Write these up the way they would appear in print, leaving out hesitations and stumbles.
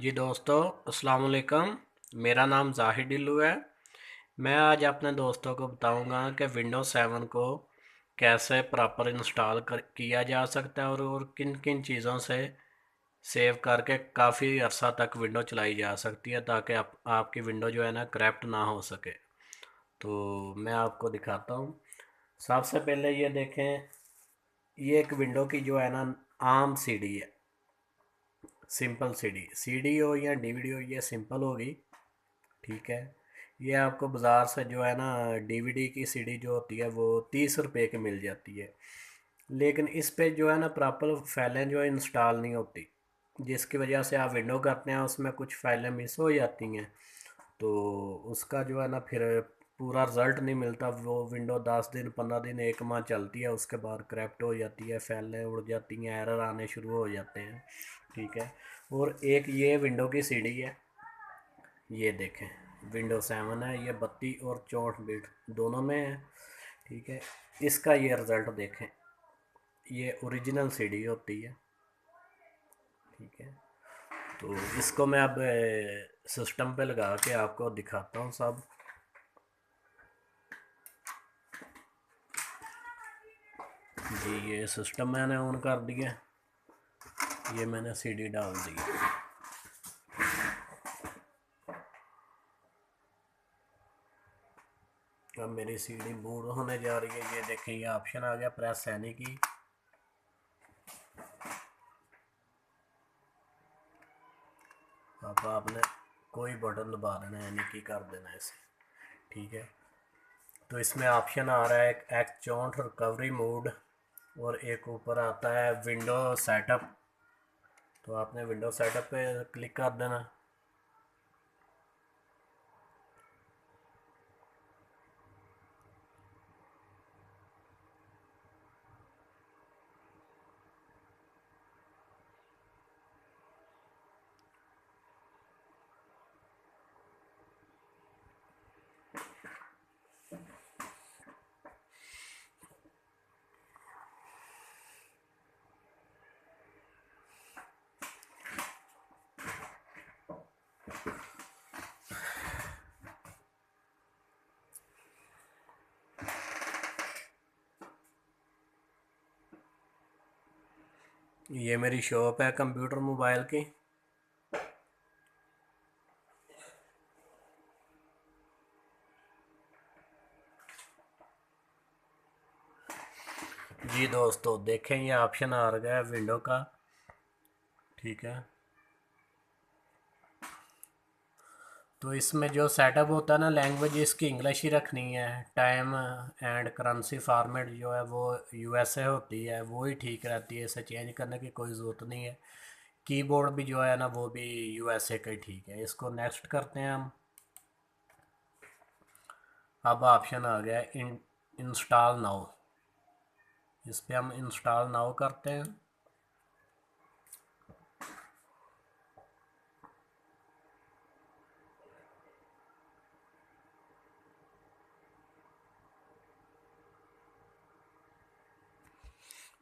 जी दोस्तों, अस्सलाम वालेकुम। मेरा नाम जाहिद ढिल्लू है। मैं आज अपने दोस्तों को बताऊंगा कि विंडोज़ 7 को कैसे प्रॉपर इंस्टॉल किया जा सकता है और किन किन चीज़ों से सेव करके काफ़ी अर्सा तक विंडो चलाई जा सकती है ताकि आपकी विंडो जो है ना करप्ट ना हो सके। तो मैं आपको दिखाता हूँ। सबसे पहले ये देखें, ये एक विंडो की जो है ना आम सीडी है। सिंपल सीडी सीडी हो या डीवीडी हो, ये सिंपल होगी। ठीक है। ये आपको बाज़ार से जो है ना डीवीडी की सीडी जो होती है वो 30 रुपए की मिल जाती है। लेकिन इस पे जो है ना प्रॉपर फाइलें जो इंस्टॉल नहीं होती, जिसकी वजह से आप विंडो करते हैं उसमें कुछ फाइलें मिस हो जाती हैं। तो उसका जो है ना फिर पूरा रिज़ल्ट नहीं मिलता। वो विंडो 10 दिन 15 दिन 1 माह चलती है, उसके बाद क्रैप्ट हो जाती है, फाइलें उड़ जाती हैं, एरर आने शुरू हो जाते हैं। ठीक है। और एक ये विंडो की सीडी है, ये देखें, विंडो 7 है, ये 32 और 64 बिट दोनों में है। ठीक है। इसका ये रिज़ल्ट देखें, ये ओरिजिनल सीडी होती है। ठीक है। तो इसको मैं अब सिस्टम पे लगा के आपको दिखाता हूँ सब। जी, ये सिस्टम मैंने ऑन कर दिया, ये मैंने सीडी डाल दी। अब मेरी सीडी बूट होने जा रही है। ये देखें, ये ऑप्शन आ गया प्रेस एनी की। अब आपने कोई बटन दबा देना, एनी की कर देना इसे। ठीक है। तो इसमें ऑप्शन आ रहा है एक एक्चोंट रिकवरी मोड, और एक ऊपर आता है विंडो सेटअप। तो आपने विंडो सेटअप पे क्लिक कर देना। ये मेरी शॉप है कंप्यूटर मोबाइल की। जी दोस्तों, देखें, ये ऑप्शन आ गया है विंडो का। ठीक है। तो इसमें जो सेटअप होता है ना, लैंग्वेज इसकी इंग्लिश ही रखनी है। टाइम एंड करेंसी फॉर्मेट जो है वो यूएसए होती है, वो ही ठीक रहती है, इसे चेंज करने की कोई ज़रूरत नहीं है। कीबोर्ड भी जो है ना वो भी यूएसए का ही ठीक है। इसको नेक्स्ट करते हैं हम। अब ऑप्शन आ गया इंस्टॉल नाउ, इस पर हम इंस्टॉल नाउ करते हैं।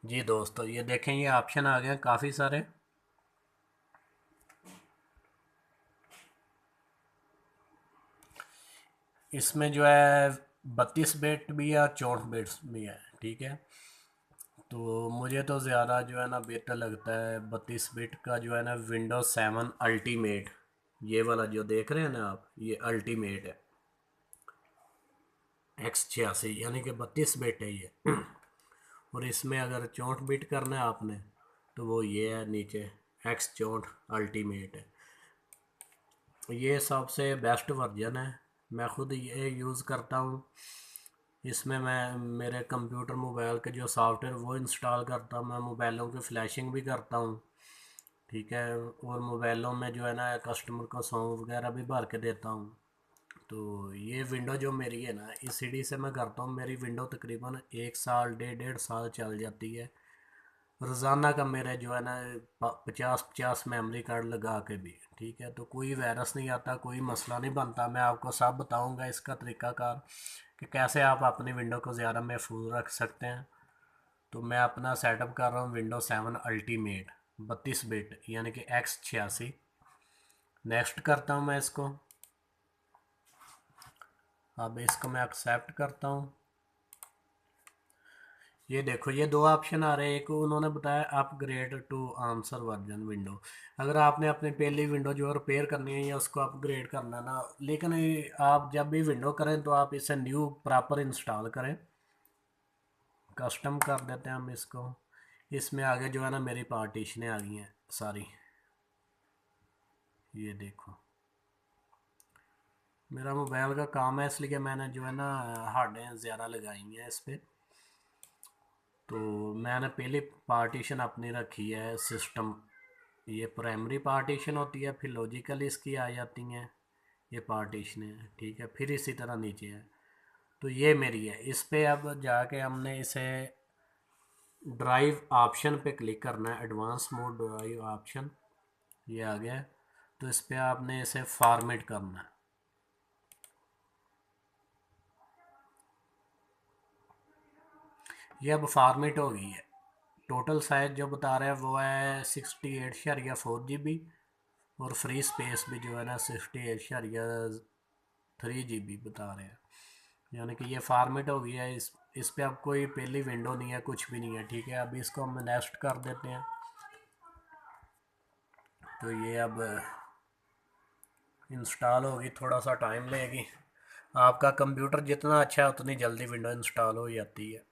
जी दोस्तों, ये देखें, ये ऑप्शन आ गए काफ़ी सारे। इसमें जो है 32 बिट भी है और 64 बिट्स भी है। ठीक है। तो मुझे तो ज़्यादा जो है ना बेहतर लगता है 32 बिट का, जो है ना विंडोज़ 7 अल्टीमेट। ये वाला जो देख रहे हैं ना आप, ये अल्टीमेट है, X86, यानी कि 32 बिट है ये। और इसमें अगर 64 बिट करना है आपने, तो वो ये है नीचे, X64 अल्टीमेट है। ये सबसे बेस्ट वर्जन है, मैं ख़ुद ये यूज़ करता हूँ। इसमें मैं मेरे कंप्यूटर मोबाइल के जो सॉफ्टवेयर वो इंस्टॉल करता हूँ, मैं मोबाइलों की फ़्लैशिंग भी करता हूँ। ठीक है। और मोबाइलों में जो है ना कस्टमर को सॉन्ग वगैरह भी भर के देता हूँ। तो ये विंडो जो मेरी है ना, इस सीडी से मैं करता हूँ, मेरी विंडो तकरीबन 1 साल 1.5 साल चल जाती है रोज़ाना का। मेरे जो है ना 50-50 मेमोरी कार्ड लगा के भी। ठीक है। तो कोई वायरस नहीं आता, कोई मसला नहीं बनता। मैं आपको सब बताऊंगा इसका तरीक़ाकार कि कैसे आप अपनी विंडो को ज़्यादा महफूज रख सकते हैं। तो मैं अपना सेटअप कर रहा हूँ विंडो 7 अल्टीमेट 32 बिट, यानी कि X86। नेक्स्ट करता हूँ मैं इसको। अब इसको मैं एक्सेप्ट करता हूँ। ये देखो ये दो ऑप्शन आ रहे हैं। एक उन्होंने बताया upgrade to answer version window. अगर आपने अपनी पहली विंडो जो है रिपेयर करनी है या उसको अपग्रेड करना है ना, लेकिन आप जब भी विंडो करें तो आप इसे न्यू प्रॉपर इंस्टॉल करें। कस्टम कर देते हैं हम इसको। इसमें आगे जो है ना मेरी पार्टीशनें आ गई हैं सारी। ये देखो मेरा मोबाइल का काम है इसलिए मैंने जो है ना हार्डें ज़्यादा लगाई हैं इस पर। तो मैंने पहले पार्टीशन अपनी रखी है सिस्टम। ये प्राइमरी पार्टीशन होती है, फिर लॉजिकल इसकी आ जाती हैं ये पार्टीशन है, ठीक है। फिर इसी तरह नीचे है। तो ये मेरी है। इस पे अब जाके हमने इसे ड्राइव ऑप्शन पे क्लिक करना है, एडवांस मोड ड्राइव ऑप्शन। ये आ गया। तो इस पे आपने इसे फॉर्मेट करना है। ये अब फॉर्मेट हो गई है। टोटल साइज जो बता रहा है वो है 68.4 GB। और फ्री स्पेस भी जो है ना 68.3 GB बता रहे हैं। यानी कि ये फॉर्मेट हो गया है। इस पे अब कोई पहली विंडो नहीं है, कुछ भी नहीं है, ठीक है। अब इसको हम नेक्स्ट कर देते हैं। तो ये अब इंस्टॉल होगी, थोड़ा सा टाइम लेगी। आपका कंप्यूटर जितना अच्छा है उतनी जल्दी विंडो इंस्टॉल हो जाती है।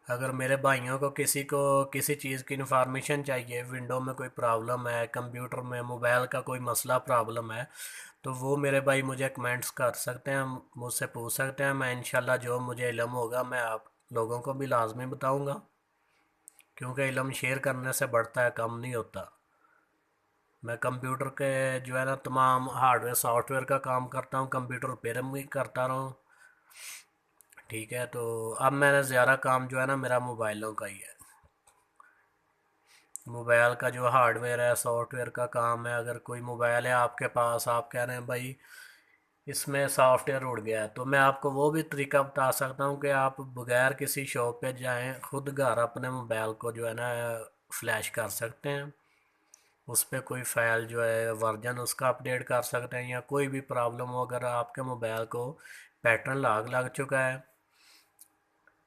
अगर मेरे भाइयों को किसी चीज़ की इन्फॉर्मेशन चाहिए, विंडो में कोई प्रॉब्लम है, कंप्यूटर में मोबाइल का कोई मसला प्रॉब्लम है, तो वो मेरे भाई मुझे कमेंट्स कर सकते हैं, मुझसे पूछ सकते हैं। मैं इंशाल्लाह जो मुझे इल्म होगा मैं आप लोगों को भी लाजमी बताऊंगा। क्योंकि इल्म शेयर करने से बढ़ता है, कम नहीं होता। मैं कंप्यूटर के जो है ना तमाम हार्डवेयर सॉफ्टवेयर का काम करता हूँ, कंप्यूटर रिपेयर भी करता रहा हूँ, ठीक है। तो अब मैंने ज़्यादा काम जो है ना मेरा मोबाइलों का ही है। मोबाइल का जो हार्डवेयर है सॉफ्टवेयर का काम है। अगर कोई मोबाइल है आपके पास, आप कह रहे हैं भाई इसमें सॉफ्टवेयर उड़ गया है, तो मैं आपको वो भी तरीका बता सकता हूँ कि आप बगैर किसी शॉप पे जाएं, खुद घर अपने मोबाइल को जो है ना फ्लैश कर सकते हैं। उस पर कोई फाइल जो है वर्जन उसका अपडेट कर सकते हैं। या कोई भी प्रॉब्लम हो, अगर आपके मोबाइल को पैटर्न लग चुका है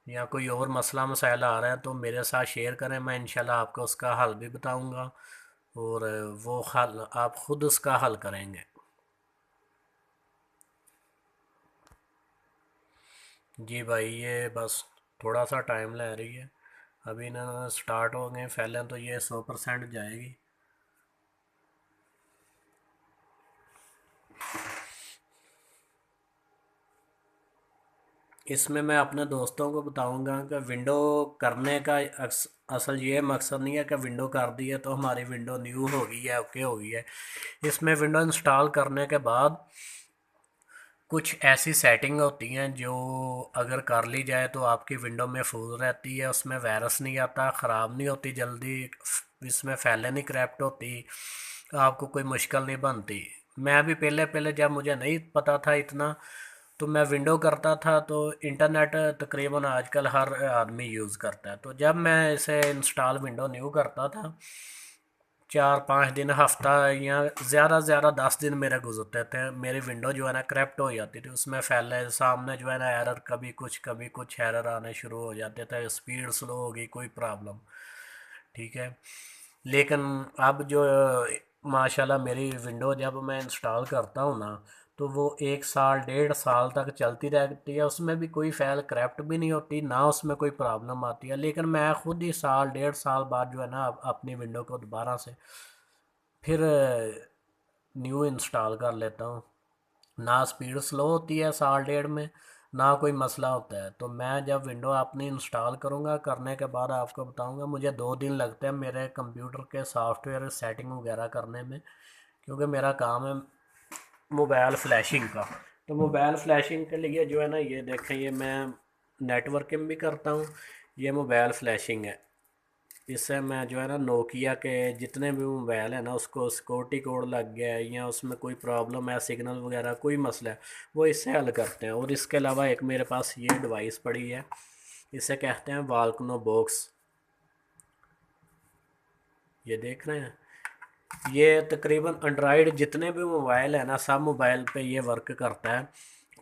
या कोई और मसला मसाइल आ रहा है, तो मेरे साथ शेयर करें, मैं इंशाल्लाह आपको उसका हल भी बताऊंगा। और वो हल आप ख़ुद उसका हल करेंगे। जी भाई ये बस थोड़ा सा टाइम ले रही है। अभी ना स्टार्ट हो गए, पहले तो ये 100% जाएगी। इसमें मैं अपने दोस्तों को बताऊंगा कि विंडो करने का असल ये मकसद नहीं है कि विंडो कर दी है तो हमारी विंडो न्यू हो गई है, ओके हो गई है। इसमें विंडो इंस्टॉल करने के बाद कुछ ऐसी सेटिंग होती हैं जो अगर कर ली जाए तो आपकी विंडो महफूज रहती है, उसमें वायरस नहीं आता, ख़राब नहीं होती जल्दी, इसमें फैले नहीं करप्ट होती, आपको कोई मुश्किल नहीं बनती। मैं भी पहले पहले जब मुझे नहीं पता था इतना, तो मैं विंडो करता था। तो इंटरनेट तकरीबन आजकल हर आदमी यूज़ करता है। तो जब मैं इसे इंस्टॉल विंडो न्यू करता था, 4-5 दिन, हफ्ता या ज़्यादा से ज़्यादा 10 दिन मेरे गुजरते थे, मेरी विंडो जो है ना करप्ट हो जाती थी। उसमें फैले सामने जो है ना एरर, कभी कुछ एरर आने शुरू हो जाते थे, स्पीड स्लो होगी, कोई प्रॉब्लम, ठीक है। लेकिन अब जो माशाल्लाह मेरी विंडो जब मैं इंस्टॉल करता हूँ ना, तो वो 1 साल 1.5 साल तक चलती रहती है। उसमें भी कोई फाइल करप्ट भी नहीं होती, ना उसमें कोई प्रॉब्लम आती है। लेकिन मैं खुद ही साल 1.5 साल बाद जो है ना अपनी विंडो को दोबारा से फिर न्यू इंस्टॉल कर लेता हूँ। ना स्पीड स्लो होती है साल डेढ़ में, ना कोई मसला होता है। तो मैं जब विंडो अपनी इंस्टॉल करूँगा, करने के बाद आपको बताऊँगा। मुझे 2 दिन लगते हैं मेरे कंप्यूटर के सॉफ्टवेयर सेटिंग वगैरह करने में, क्योंकि मेरा काम है मोबाइल फ्लैशिंग का। तो मोबाइल फ्लैशिंग के लिए जो है ना ये देखें, ये मैं नेटवर्किंग भी करता हूँ, ये मोबाइल फ्लैशिंग है। इससे मैं जो है ना नोकिया के जितने भी मोबाइल है ना उसको सिक्योरिटी कोड लग गया है या उसमें कोई प्रॉब्लम है, सिग्नल वगैरह कोई मसला है, वो इससे हल करते हैं। और इसके अलावा एक मेरे पास ये डिवाइस पड़ी है, इसे कहते हैं वाल्कनो बॉक्स। ये देख रहे हैं, ये तकरीबन एंड्रॉयड जितने भी मोबाइल है ना सब मोबाइल पे ये वर्क करता है।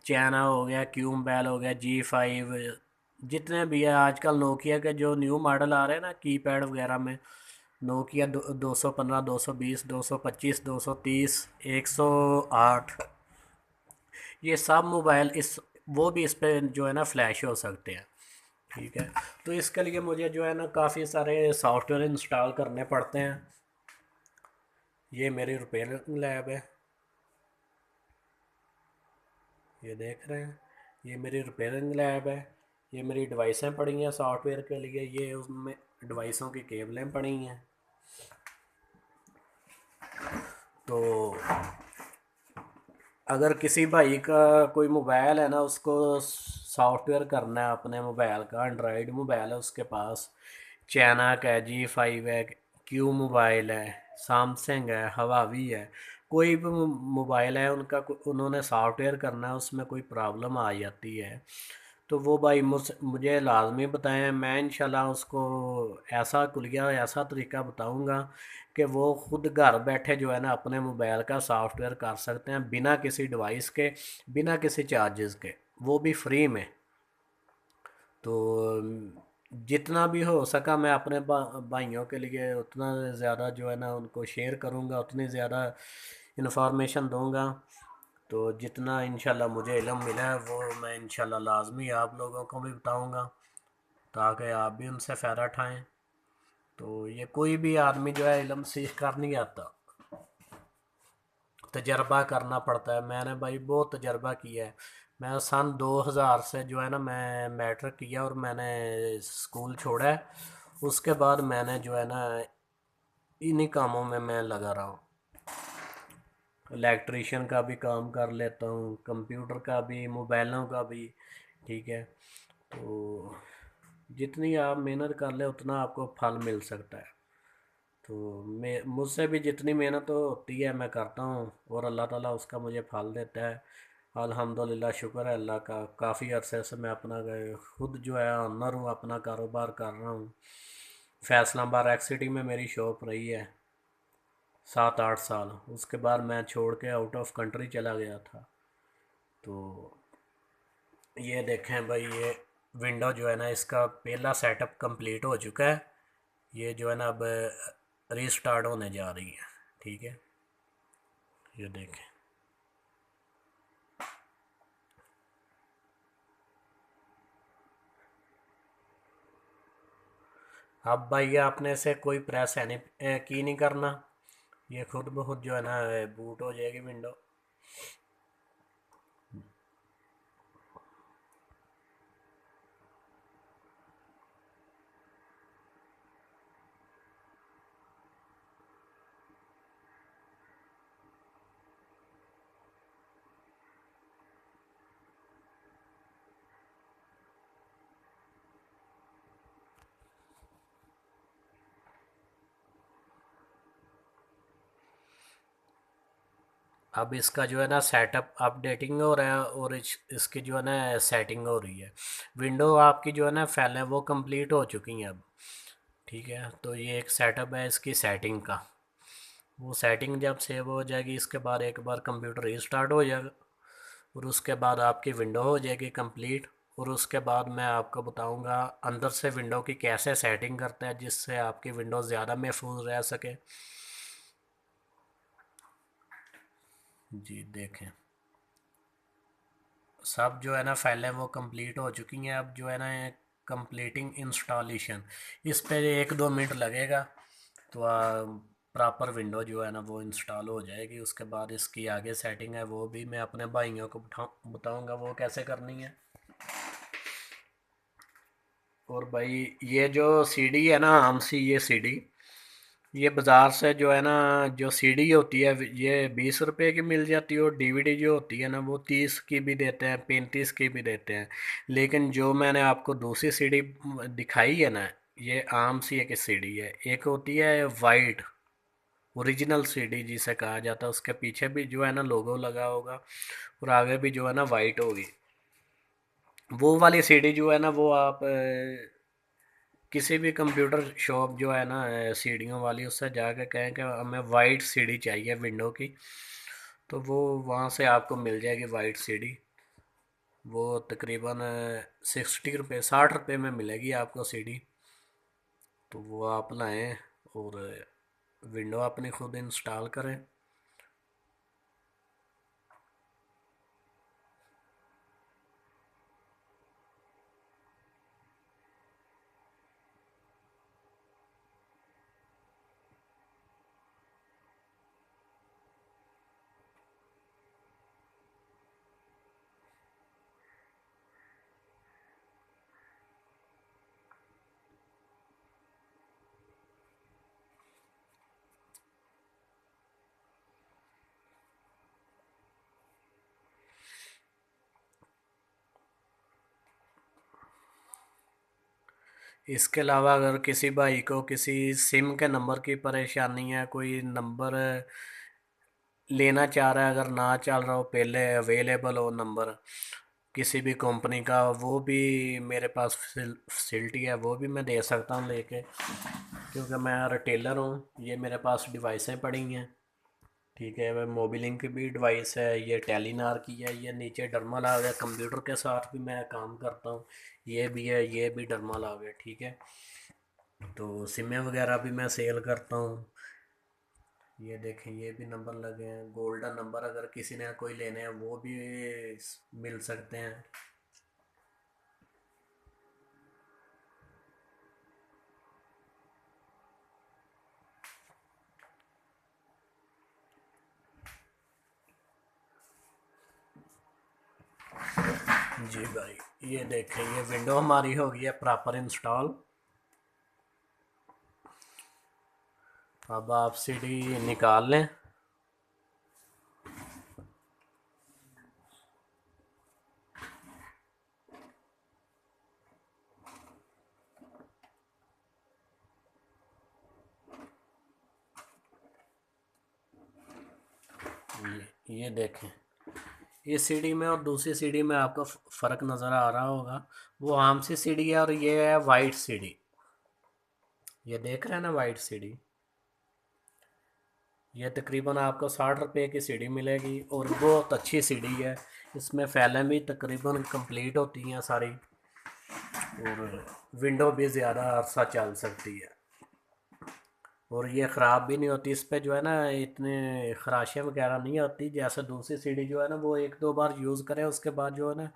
चाइना हो गया, क्यू मोबाइल हो गया, G5, जितने भी है आजकल नोकिया के जो न्यू मॉडल आ रहे हैं ना कीपैड वगैरह में, नोकिया 215, 220, 225, 230, 108, ये सब मोबाइल इस वो भी इस पे जो है ना फ्लैश हो सकते हैं। ठीक है, तो इसके लिए मुझे जो है ना काफ़ी सारे सॉफ्टवेयर इंस्टॉल करने पड़ते हैं। ये मेरी रिपेयरिंग लैब है, ये देख रहे हैं, ये मेरी रिपेयरिंग लैब है। ये मेरी डिवाइसें पड़ी हैं सॉफ्टवेयर के लिए, ये उसमें डिवाइसों की केबलें पड़ी हैं। तो अगर किसी भाई का कोई मोबाइल है ना उसको सॉफ्टवेयर करना है अपने मोबाइल का, एंड्रॉयड मोबाइल है उसके पास, चाइना का है, G5 है, क्यू मोबाइल है, सैमसंग है, हवावी है, कोई भी मोबाइल है उनका उन्होंने सॉफ्टवेयर करना है, उसमें कोई प्रॉब्लम आ जाती है, तो वो भाई मुझे लाजमी बताएं। मैं इंशाल्लाह उसको ऐसा कुलिया ऐसा तरीका बताऊंगा कि वो खुद घर बैठे जो है ना अपने मोबाइल का सॉफ्टवेयर कर सकते हैं बिना किसी डिवाइस के, बिना किसी चार्जेस के, वो भी फ्री में। तो जितना भी हो सका मैं अपने भाइयों के लिए उतना ज़्यादा जो है ना उनको शेयर करूँगा, उतनी ज़्यादा इन्फॉर्मेशन दूँगा। तो जितना इंशाल्लाह मुझे इल्म मिला है वो मैं इंशाल्लाह लाजमी आप लोगों को भी बताऊँगा, ताकि आप भी उनसे फ़ायदा उठाएँ। तो ये कोई भी आदमी जो है इल्म सीख कर नहीं आता, तजर्बा करना पड़ता है। मैंने भाई बहुत तजर्बा किया है। मैं सन 2000 से जो है ना मैं मैट्रिक किया और मैंने स्कूल छोड़ा है। उसके बाद मैंने जो है ना इन्हीं कामों में मैं लगा रहा हूँ। इलेक्ट्रिशियन का भी काम कर लेता हूँ, कंप्यूटर का भी, मोबाइलों का भी। ठीक है, तो जितनी आप मेहनत कर ले उतना आपको फल मिल सकता है। तो मैं मुझसे भी जितनी मेहनत होती है मैं करता हूँ और अल्लाह ताला उसका मुझे फल देता है। अल्हम्दुलिल्लाह, शुक्र है अल्लाह का। काफ़ी अरसे से मैं अपना खुद जो है ऑनर हूँ, अपना कारोबार कर रहा हूँ। फैसलाबाद एक्स सिटी में मेरी शॉप रही है 7-8 साल। उसके बाद मैं छोड़ के आउट ऑफ कंट्री चला गया था। तो ये देखें भाई, ये विंडो जो है ना इसका पहला सेटअप कंप्लीट हो चुका है। ये जो है ना अब रीस्टार्ट होने जा रही है। ठीक है, ये देखें। अब भाई आपने से कोई प्रेस है नहीं की नहीं करना, ये खुद ब खुद जो है ना बूट हो जाएगी विंडो। अब इसका जो है ना सेटअप अपडेटिंग हो रहा है और इसकी जो है ना सेटिंग हो रही है। विंडो आपकी जो है ना फाइलें वो कंप्लीट हो चुकी हैं अब। ठीक है, तो ये एक सेटअप है इसकी सेटिंग का। वो सेटिंग जब सेव हो जाएगी इसके बाद एक बार कंप्यूटर रीस्टार्ट हो जाएगा और उसके बाद आपकी विंडो हो जाएगी कंप्लीट। और उसके बाद मैं आपको बताऊंगा अंदर से विंडो की कैसे सेटिंग करते हैं जिससे आपकी विंडो ज़्यादा महफूज रह सके। जी देखें, सब जो है ना फाइलें वो कंप्लीट हो चुकी हैं। अब जो है ना कंप्लीटिंग इंस्टॉलेशन, इस पे 1-2 मिनट लगेगा तो प्रॉपर विंडो जो है ना वो इंस्टॉल हो जाएगी। उसके बाद इसकी आगे सेटिंग है वो भी मैं अपने भाइयों को बताऊंगा वो कैसे करनी है। और भाई ये जो सीडी है ना आम सी, ये सीडी, ये बाज़ार से जो है ना जो सीडी होती है ये 20 रुपए की मिल जाती है और डीवीडी जो होती है ना वो 30 की भी देते हैं, 35 की भी देते हैं। लेकिन जो मैंने आपको दूसरी सीडी दिखाई है ना, ये आम सी एक सीढ़ी है। एक होती है वाइट ओरिजिनल सीढ़ी जिसे कहा जाता है, उसके पीछे भी जो है ना लोगो लगा होगा और आगे भी जो है ना वाइट होगी। वो वाली सीढ़ी जो है ना वो आप किसी भी कंप्यूटर शॉप जो है ना सीढ़ियों वाली, उससे जाके कहें कि हमें वाइट सीढ़ी चाहिए विंडो की, तो वो वहाँ से आपको मिल जाएगी वाइट सीढ़ी। वो तकरीबन 60 रुपये 60 रुपये में मिलेगी आपको सीढ़ी। तो वो आप लाएं और विंडो अपनी खुद इंस्टॉल करें। इसके अलावा अगर किसी भाई को किसी सिम के नंबर की परेशानी है, कोई नंबर लेना चाह रहा है, अगर ना चल रहा हो, पहले अवेलेबल हो नंबर किसी भी कंपनी का, वो भी मेरे पास फैसिलिटी है, वो भी मैं दे सकता हूँ लेके, क्योंकि मैं रिटेलर हूँ। ये मेरे पास डिवाइसें पड़ी हैं। ठीक है, मैं मोबिलिंक की भी डिवाइस है, ये टेलीनार की है, ये नीचे डर्मल आ गया, कंप्यूटर के साथ भी मैं काम करता हूँ। ये भी है, ये भी डर्मल आ गया। ठीक है, तो सिमें वगैरह भी मैं सेल करता हूँ। ये देखें, ये भी नंबर लगे हैं, गोल्डन नंबर, अगर किसी ने कोई लेने हैं वो भी मिल सकते हैं। जी भाई, ये देखें, ये विंडो हमारी हो गई है प्रॉपर इंस्टॉल। अब आप सीडी निकाल लें। ये देखें, इस सीडी में और दूसरी सीडी में आपको फ़र्क नज़र आ रहा होगा। वो आम सी सीडी है और ये है वाइट सीडी। ये देख रहे हैं ना वाइट सीडी। ये तकरीबन आपको 60 रुपये की सीडी मिलेगी और बहुत अच्छी सीडी है। इसमें फाइलें भी तकरीबन कंप्लीट होती हैं सारी, और विंडो भी ज़्यादा अरसा चल सकती है, और ये ख़राब भी नहीं होती। इस पे जो है ना इतने खराशें वगैरह नहीं होती, जैसे दूसरी सीडी जो है ना वो एक दो बार यूज़ करें उसके बाद जो है ना,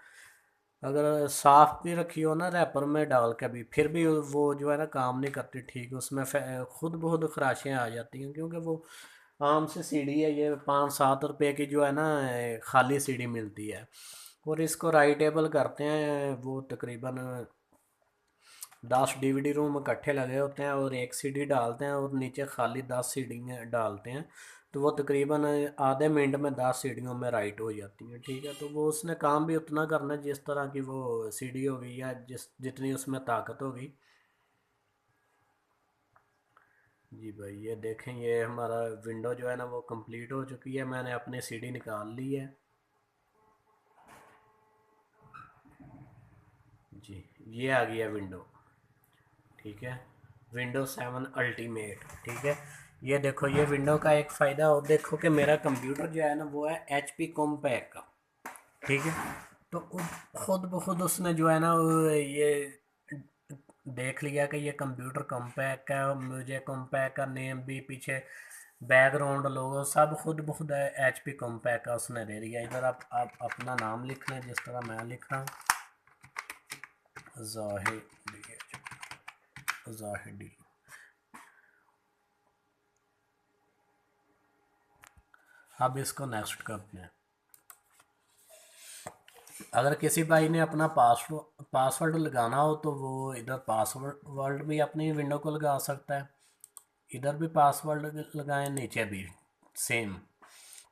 अगर साफ़ भी रखी हो ना रैपर में डाल के भी, फिर भी वो जो है ना काम नहीं करती ठीक। उसमें खुद ब खुद खराशें आ जाती हैं, क्योंकि वो आम से सीढ़ी है। ये 5-7 रुपए की जो है ना खाली सीढ़ी मिलती है, और इसको राइटेबल करते हैं। वो तकरीबन 10 DVD रूम इकट्ठे लगे होते हैं और एक सीढ़ी डालते हैं और नीचे खाली 10 सीढ़ियाँ डालते हैं, तो वो तकरीबन आधे मिनट में 10 सीढ़ियों में राइट हो जाती हैं। ठीक है, तो वो उसने काम भी उतना करना है जिस तरह की वो सीढ़ी होगी या जितनी उसमें ताकत होगी। जी भाई, ये देखें, ये हमारा विंडो जो है ना वो कंप्लीट हो चुकी है। मैंने अपनी सीढ़ी निकाल ली है। जी, ये आ गया विंडो। ठीक है, विंडो 7 अल्टीमेट। ठीक है, ये देखो, ये विंडो का एक फ़ायदा और देखो कि मेरा कंप्यूटर जो है ना वो है HP कॉम्पैक का। ठीक है, तो खुद ब खुद उसने जो है ना ये देख लिया कि ये कंप्यूटर कॉम्पैक का है, और मुझे कॉम्पैक का नेम भी पीछे बैकग्राउंड लोगो सब खुद ब खुद HP कॉम्पैक का उसने दे दिया। इधर आप अपना नाम लिख लें जिस तरह मैं लिख रहा हूँ, जाहिदी। अब इसको नेक्स्ट करते हैं। अगर किसी भाई ने अपना पासवर्ड लगाना हो तो वो इधर पासवर्ड भी अपनी विंडो को लगा सकता है। इधर भी पासवर्ड लगाएं, नीचे भी सेम।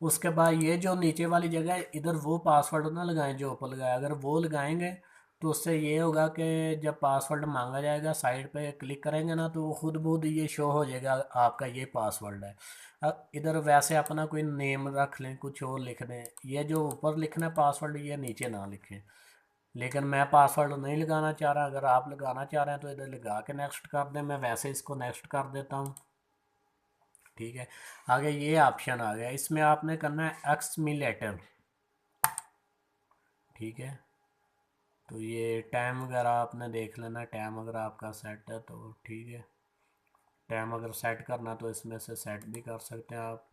उसके बाद ये जो नीचे वाली जगह है, इधर वो पासवर्ड ना लगाएं जो ऊपर लगाया। अगर वो लगाएंगे तो उससे ये होगा कि जब पासवर्ड मांगा जाएगा साइड पे क्लिक करेंगे ना, तो वो खुद बहुत ये शो हो जाएगा आपका ये पासवर्ड है। अब इधर वैसे अपना कोई नेम रख लें, कुछ और लिख दें, ये जो ऊपर लिखना है पासवर्ड ये नीचे ना लिखें। लेकिन मैं पासवर्ड नहीं लगाना चाह रहा, अगर आप लगाना चाह रहे हैं तो इधर लगा के नेक्स्ट कर दें, मैं वैसे इसको नेक्स्ट कर देता हूँ। ठीक है, आगे ये ऑप्शन आ गया, इसमें आपने करना है एक्समिलेटर। ठीक है, तो ये टाइम वगैरह आपने देख लेना, टाइम अगर आपका सेट है तो ठीक है। टाइम अगर सेट करना तो इसमें से सेट भी कर सकते हैं आप।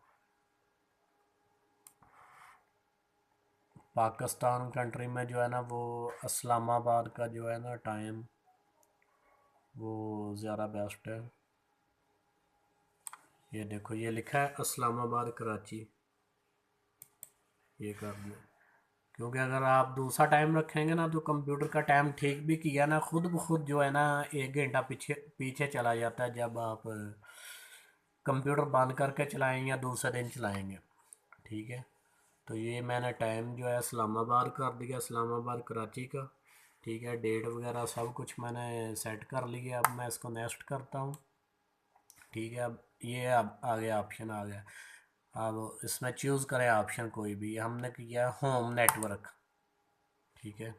पाकिस्तान कंट्री में जो है ना वो इस्लामाबाद का जो है ना टाइम वो ज़्यादा बेस्ट है। ये देखो ये लिखा है इस्लामाबाद कराची, ये कर दिया। क्योंकि अगर आप दूसरा टाइम रखेंगे ना तो कंप्यूटर का टाइम ठीक भी किया ना, खुद ब खुद जो है ना 1 घंटा पीछे पीछे चला जाता है जब आप कंप्यूटर बंद करके चलाएंगे या दूसरे दिन चलाएंगे। ठीक है, तो ये मैंने टाइम जो है इस्लामाबाद कर दिया, इस्लामाबाद कराची का। ठीक है, डेट वगैरह सब कुछ मैंने सेट कर लिया, अब मैं इसको नेक्स्ट करता हूँ। ठीक है, अब ये अब आ गया, ऑप्शन आ गया। अब इसमें चूज़ करें ऑप्शन कोई भी, हमने किया होम नेटवर्क। ठीक है,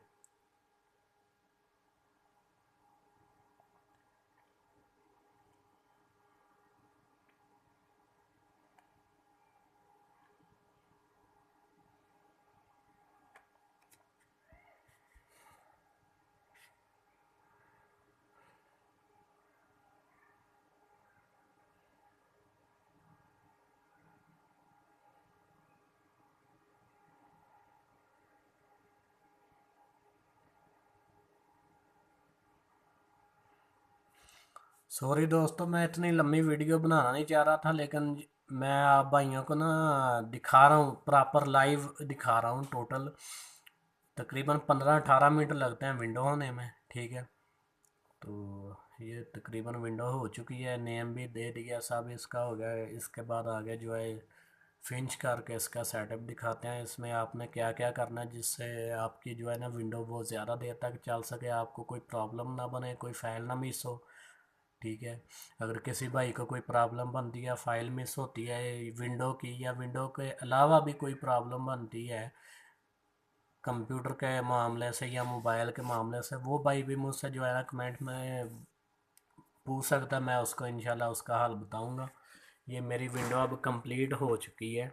सॉरी दोस्तों, मैं इतनी लंबी वीडियो बनाना नहीं चाह रहा था, लेकिन मैं आप भाइयों को ना दिखा रहा हूँ, प्रॉपर लाइव दिखा रहा हूँ। टोटल तकरीबन 15-18 मिनट लगते हैं विंडो होने में। ठीक है, तो ये तकरीबन विंडो हो चुकी है, नेम भी दे दिया, सब इसका हो गया है। इसके बाद आगे जो है फिनिश करके इसका सेटअप दिखाते हैं, इसमें आपने क्या क्या करना है जिससे आपकी जो है ना विंडो बहुत ज़्यादा देर तक चल सके, आपको कोई प्रॉब्लम ना बने, कोई फाइल ना मिस हो। ठीक है, अगर किसी भाई को कोई प्रॉब्लम बनती है, फाइल मिस होती है विंडो की, या विंडो के अलावा भी कोई प्रॉब्लम बनती है कंप्यूटर के मामले से या मोबाइल के मामले से, वो भाई भी मुझसे जो है ना कमेंट में पूछ सकता है, मैं उसको इंशाल्लाह उसका हल बताऊंगा। ये मेरी विंडो अब कंप्लीट हो चुकी है।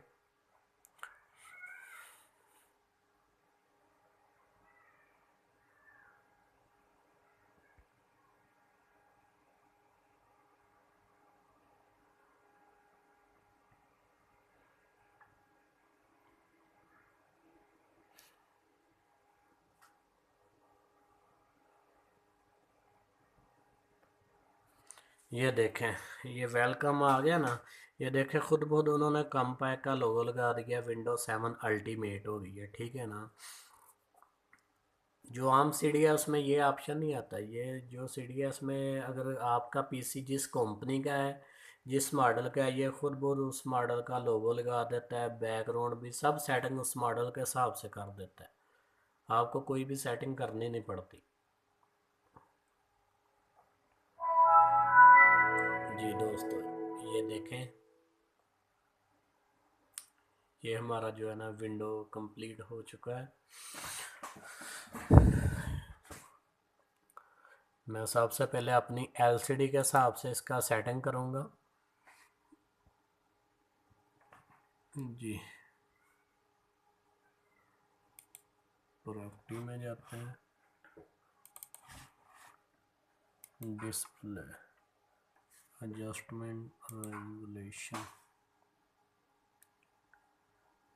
ये देखें, ये वेलकम आ गया ना, ये देखें खुद बहुत उन्होंने कम पैक का लोगो लगा दिया, विंडो 7 अल्टीमेट हो गई है। ठीक है ना, जो आम सी डी है उसमें ये ऑप्शन नहीं आता। ये जो सी डी है उसमें अगर आपका पीसी जिस कंपनी का है, जिस मॉडल का है, ये खुद बहुत उस मॉडल का लोगो लगा देता है, बैकग्राउंड भी सब सेटिंग उस मॉडल के हिसाब से कर देता है, आपको कोई भी सेटिंग करनी नहीं पड़ती। जी दोस्तों, ये देखें, ये हमारा जो है ना विंडो कंप्लीट हो चुका है। मैं सबसे पहले अपनी एलसीडी के हिसाब से इसका सेटिंग करूँगा। जी, प्रॉपर्टी में जाते हैं, डिस्प्ले, एडजस्टमेंट, रेगुलेशन,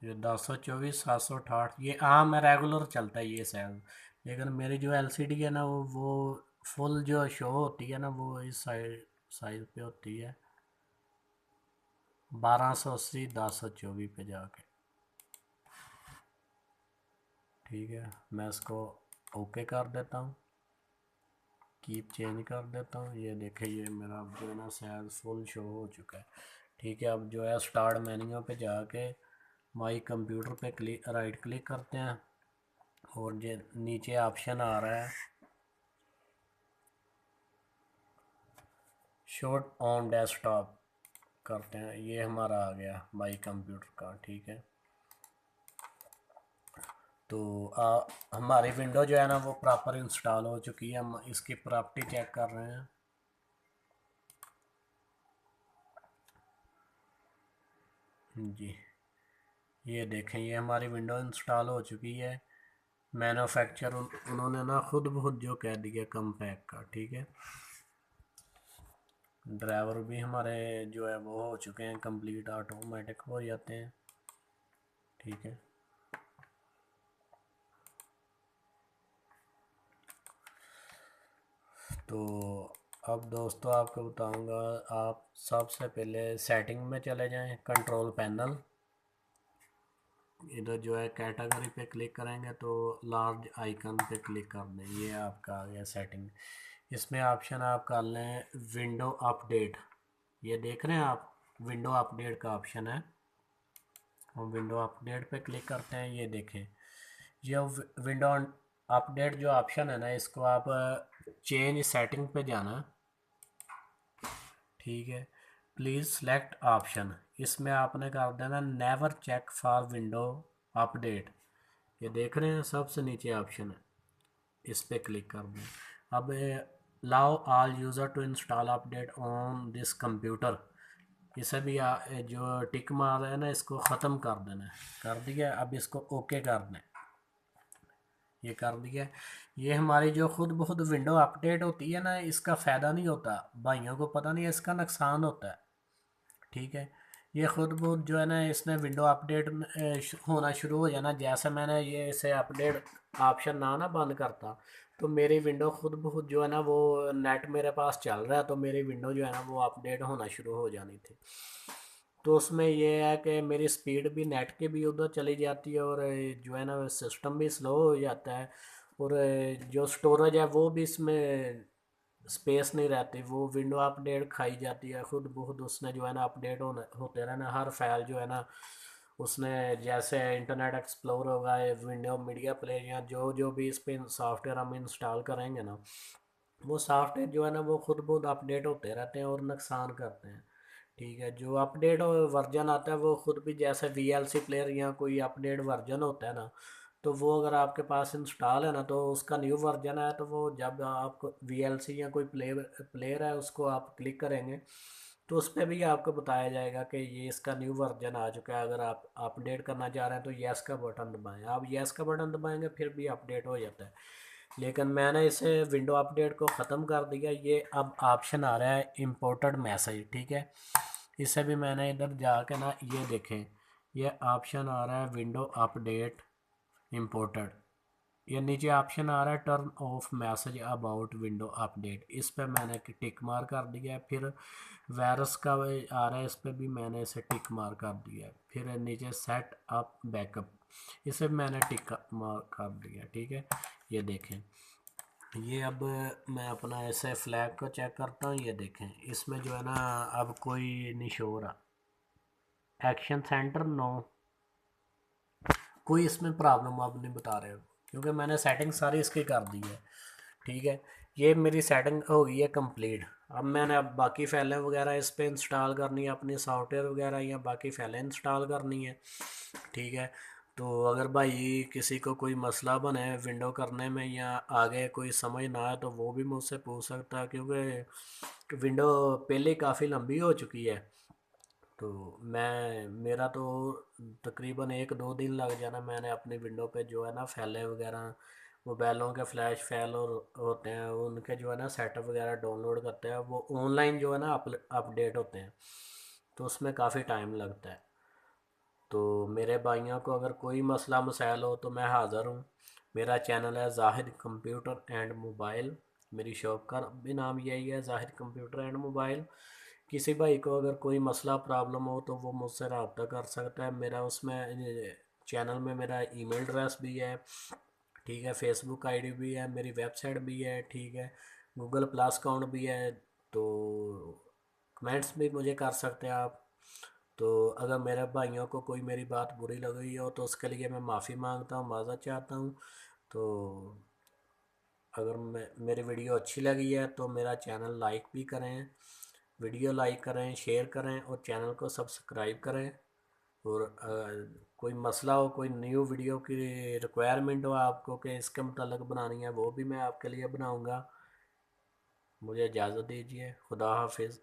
ये 1024 768, ये आम है, रेगुलर चलता है ये सेल। लेकिन मेरी जो एलसीडी है ना वो फुल जो शो होती है ना वो इस साइड साइज पे होती है, 1280 1024 पे जाके। ठीक है, मैं इसको ओके कर देता हूँ, कीप चेंज कर देता हूँ। ये देखिए, ये मेरा अब जो है ना साइज फुल शो हो चुका है। ठीक है, अब जो है स्टार्ट मेन्यू पे जाके माई कंप्यूटर पे क्लिक राइट क्लिक करते हैं, और ये नीचे ऑप्शन आ रहा है शॉट ऑन डेस्कटॉप करते हैं, ये हमारा आ गया माई कंप्यूटर का। ठीक है, तो हमारी विंडो जो है ना वो प्रॉपर इंस्टॉल हो चुकी है। हम इसकी प्रॉपर्टी चेक कर रहे हैं। जी, ये देखें, ये हमारी विंडो इंस्टॉल हो चुकी है। मैन्युफैक्चर उन्होंने ना खुद बहुत जो कह दिया कम्पैक्ट का। ठीक है, ड्राइवर भी हमारे जो है वो हो चुके हैं कंप्लीट, ऑटोमेटिक हो जाते हैं। ठीक है, तो अब दोस्तों आपको बताऊंगा, आप सबसे पहले सेटिंग में चले जाएं, कंट्रोल पैनल, इधर जो है कैटेगरी पे क्लिक करेंगे तो लार्ज आइकन पे क्लिक कर दें, ये आपका आ गया सेटिंग। इसमें ऑप्शन आप कर लें विंडो अपडेट, ये देख रहे हैं आप, विंडो अपडेट का ऑप्शन है। हम विंडो अपडेट पे क्लिक करते हैं, ये देखें, ये विंडो अपडेट जो ऑप्शन है ना, इसको आप चेंज सेटिंग पे जाना। ठीक है, प्लीज़ सेलेक्ट ऑप्शन, इसमें आपने कर देना never check for window update, ये देख रहे हैं सबसे नीचे ऑप्शन है, इस पर क्लिक कर दें। अब allow all user to install update on this computer, इसे भी जो टिक मार है ना इसको ख़त्म कर देना है। कर दिया, अब इसको ओके कर दें, ये कर दिया। ये हमारी जो खुद ब खुद विंडो अपडेट होती है ना, इसका फ़ायदा नहीं होता, भाइयों को पता नहीं है, इसका नुकसान होता है। ठीक है, ये खुद बहुत जो है ना, इसने विंडो अपडेट होना शुरू हो जाना, जैसे मैंने ये इसे अपडेट ऑप्शन ना बंद करता तो मेरी विंडो खुद ब खुद जो है ना वो नेट मेरे पास चल रहा है, तो मेरी विंडो जो है ना वो अपडेट होना शुरू हो जानी थी। तो उसमें ये है कि मेरी स्पीड भी नेट की भी उधर चली जाती है, और जो है ना सिस्टम भी स्लो हो जाता है, और जो स्टोरेज है वो भी इसमें स्पेस नहीं रहती, वो विंडो अपडेट खाई जाती है खुद बहुत। उसने जो है ना अपडेट होते रहना, हर फाइल जो है ना उसने, जैसे इंटरनेट एक्सप्लोर होगा, विंडो मीडिया प्लेयर, या जो जो भी इस पर सॉफ्टवेयर हम इंस्टॉल करेंगे ना, वो सॉफ्टवेयर जो है ना वो खुद बहुत अपडेट होते रहते हैं और नुकसान करते हैं। ठीक है, जो अपडेट वर्जन आता है वो खुद भी, जैसे वीएलसी प्लेयर या कोई अपडेट वर्जन होता है ना, तो वो अगर आपके पास इंस्टॉल है ना, तो उसका न्यू वर्जन है, तो वो जब आप वीएलसी या कोई प्लेयर है उसको आप क्लिक करेंगे तो उस पर भी आपको बताया जाएगा कि ये इसका न्यू वर्जन आ चुका है। अगर आप अपडेट करना चाह रहे हैं तो यस का बटन दबाएं, आप यस का बटन दबाएंगे फिर भी अपडेट हो जाता है। लेकिन मैंने इसे विंडो अपडेट को ख़त्म कर दिया। ये अब ऑप्शन आ रहा है इम्पोर्टेड मैसेज। ठीक है, इसे भी मैंने इधर जाके ना, ये देखें, ये ऑप्शन आ रहा है विंडो अपडेट इम्पोर्टेड, ये नीचे ऑप्शन आ रहा है turn off message about window update, इस पर मैंने टिक मार कर दिया है। फिर वायरस का आ रहा है, इस पर भी मैंने इसे टिक मार कर दिया है। फिर नीचे सेट अप बैकअप, इसे मैंने टिक मार कर दिया। ठीक है, ये देखें, ये अब मैं अपना ऐसे फ्लैग को चेक करता हूँ, ये देखें इसमें जो है ना अब कोई नहीं शो हो रहा, एक्शन सेंटर नो, कोई इसमें प्रॉब्लम अब नहीं बता रहे हो, क्योंकि मैंने सेटिंग सारी इसकी कर दी है। ठीक है, ये मेरी सेटिंग हो गई है कंप्लीट। अब मैंने अब बाकी फाइलें वगैरह इस पर इंस्टॉल करनी है, अपनी सॉफ्टवेयर वगैरह या बाकी फाइलें इंस्टॉल करनी है। ठीक है, तो अगर भाई किसी को कोई मसला बने विंडो करने में या आगे कोई समझ ना आए तो वो भी मुझसे पूछ सकता है, क्योंकि विंडो पहले काफ़ी लंबी हो चुकी है। तो मैं, मेरा तो तकरीबन एक दो दिन लग जाना, मैंने अपनी विंडो पे जो है ना फाइलें वगैरह, मोबाइलों के फ्लैश फाइल और होते हैं उनके जो है ना सेटअप वगैरह डाउनलोड करते हैं, वो ऑनलाइन जो है ना अपडेट होते हैं, तो उसमें काफ़ी टाइम लगता है। तो मेरे भाइयों को अगर कोई मसला मसाइल हो तो मैं हाज़िर हूँ। मेरा चैनल है जाहिद कंप्यूटर एंड मोबाइल, मेरी शॉप का भी नाम यही है, जाहिद कंप्यूटर एंड मोबाइल। किसी भाई को अगर कोई मसला प्रॉब्लम हो तो वो मुझसे रब्ता कर सकता है। मेरा उसमें चैनल में मेरा ईमेल एड्रेस भी है। ठीक है, फेसबुक आईडी भी है, मेरी वेबसाइट भी है। ठीक है, गूगल प्लस अकाउंट भी है। तो कमेंट्स भी मुझे कर सकते हैं आप। तो अगर मेरे भाइयों को कोई मेरी बात बुरी लग रही हो तो उसके लिए मैं माफ़ी मांगता हूँ, माज़रत चाहता हूँ। तो अगर मेरी वीडियो अच्छी लगी है तो मेरा चैनल लाइक भी करें, वीडियो लाइक करें, शेयर करें और चैनल को सब्सक्राइब करें। और कोई मसला हो, कोई न्यू वीडियो की रिक्वायरमेंट हो आपको कि इसके मतलब बनानी है, वो भी मैं आपके लिए बनाऊंगा। मुझे इजाज़त दीजिए। खुदा हाफिज़।